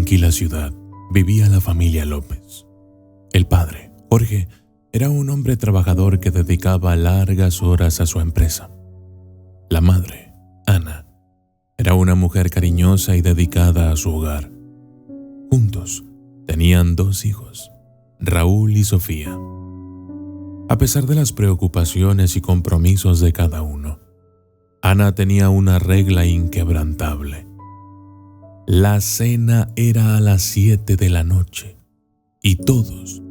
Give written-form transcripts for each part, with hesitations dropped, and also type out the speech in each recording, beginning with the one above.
tranquila ciudad vivía la familia López. El padre, Jorge, era un hombre trabajador que dedicaba largas horas a su empresa. La madre, Ana, era una mujer cariñosa y dedicada a su hogar. Juntos tenían 2 hijos, Raúl y Sofía. A pesar de las preocupaciones y compromisos de cada uno, Ana tenía una regla inquebrantable. La cena era a las 7 de la noche y todos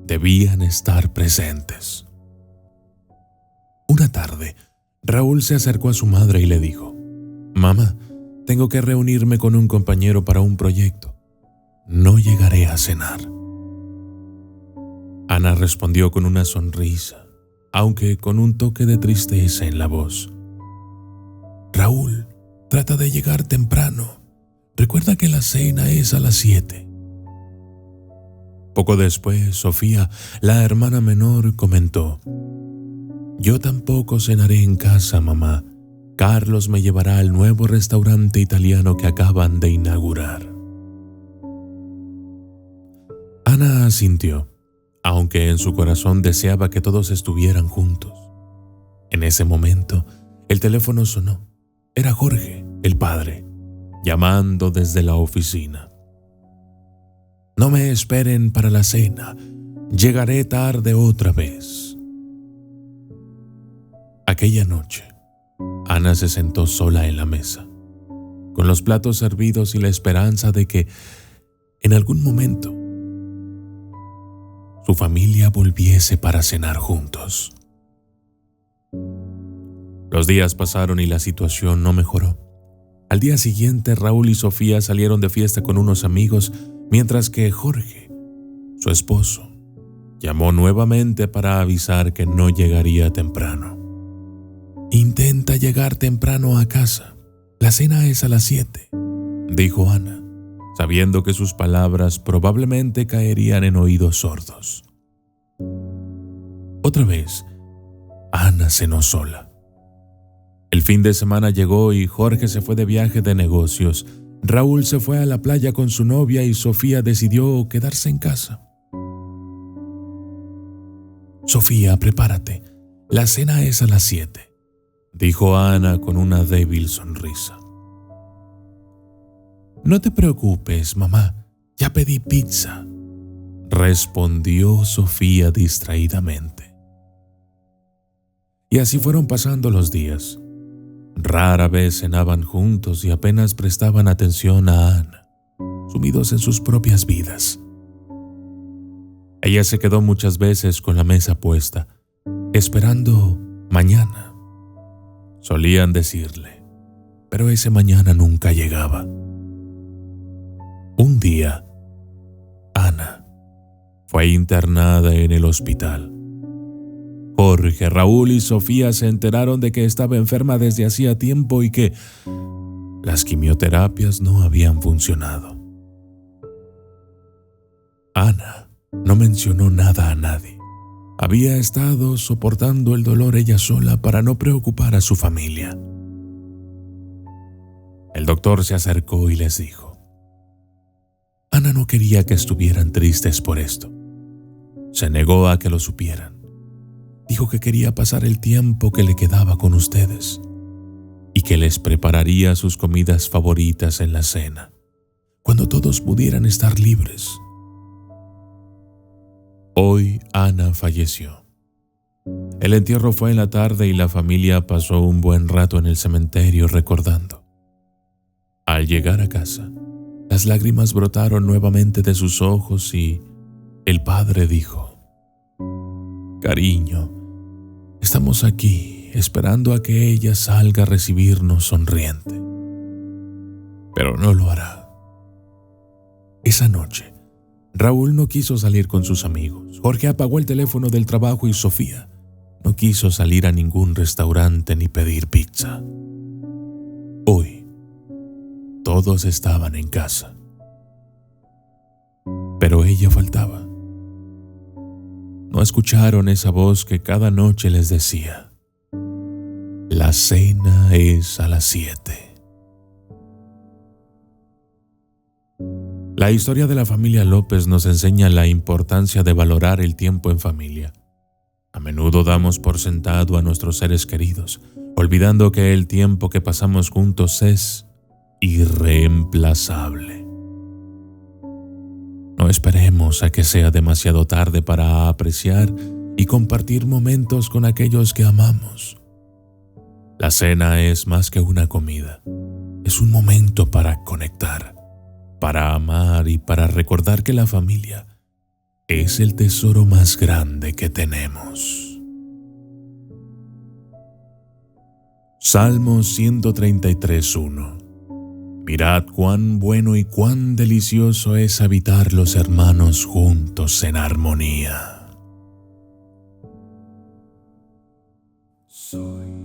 debían estar presentes. Una tarde, Raúl se acercó a su madre y le dijo: «Mamá, tengo que reunirme con un compañero para un proyecto. No llegaré a cenar». Ana respondió con una sonrisa, aunque con un toque de tristeza en la voz: «Raúl, trata de llegar temprano. Recuerda que la cena es a las 7». Poco después, Sofía, la hermana menor, comentó: «Yo tampoco cenaré en casa, mamá. Carlos me llevará al nuevo restaurante italiano que acaban de inaugurar». Ana asintió, aunque en su corazón deseaba que todos estuvieran juntos. En ese momento, el teléfono sonó. Era Jorge, el padre, llamando desde la oficina. «No me esperen para la cena. Llegaré tarde otra vez». Aquella noche, Ana se sentó sola en la mesa, con los platos servidos y la esperanza de que, en algún momento, su familia volviese para cenar juntos. Los días pasaron y la situación no mejoró. Al día siguiente, Raúl y Sofía salieron de fiesta con unos amigos, mientras que Jorge, su esposo, llamó nuevamente para avisar que no llegaría temprano. «Intenta llegar temprano a casa. La cena es a las 7», dijo Ana, sabiendo que sus palabras probablemente caerían en oídos sordos. Otra vez, Ana cenó sola. El fin de semana llegó y Jorge se fue de viaje de negocios. Raúl se fue a la playa con su novia y Sofía decidió quedarse en casa. «Sofía, prepárate. La cena es a las 7», dijo Ana con una débil sonrisa. «No te preocupes, mamá. Ya pedí pizza», respondió Sofía distraídamente. Y así fueron pasando los días. Rara vez cenaban juntos y apenas prestaban atención a Ana, sumidos en sus propias vidas. Ella se quedó muchas veces con la mesa puesta, esperando mañana. Solían decirle, pero ese mañana nunca llegaba. Un día, Ana fue internada en el hospital. Jorge, Raúl y Sofía se enteraron de que estaba enferma desde hacía tiempo y que las quimioterapias no habían funcionado. Ana no mencionó nada a nadie. Había estado soportando el dolor ella sola para no preocupar a su familia. El doctor se acercó y les dijo: Ana no quería que estuvieran tristes por esto. Se negó a que lo supieran. Dijo que quería pasar el tiempo que le quedaba con ustedes y que les prepararía sus comidas favoritas en la cena, cuando todos pudieran estar libres. Hoy Ana falleció. El entierro fue en la tarde y la familia pasó un buen rato en el cementerio recordando. Al llegar a casa, las lágrimas brotaron nuevamente de sus ojos y el padre dijo: «Cariño, estamos aquí esperando a que ella salga a recibirnos sonriente. Pero no lo hará». Esa noche, Raúl no quiso salir con sus amigos. Jorge apagó el teléfono del trabajo y Sofía no quiso salir a ningún restaurante ni pedir pizza. Hoy, todos estaban en casa. Pero ella faltaba. No escucharon esa voz que cada noche les decía: «La cena es a las 7». La historia de la familia López nos enseña la importancia de valorar el tiempo en familia. A menudo damos por sentado a nuestros seres queridos, olvidando que el tiempo que pasamos juntos es irreemplazable. No esperemos a que sea demasiado tarde para apreciar y compartir momentos con aquellos que amamos. La cena es más que una comida, es un momento para conectar, para amar y para recordar que la familia es el tesoro más grande que tenemos. Salmo 133:1. Mirad cuán bueno y cuán delicioso es habitar los hermanos juntos en armonía. Soy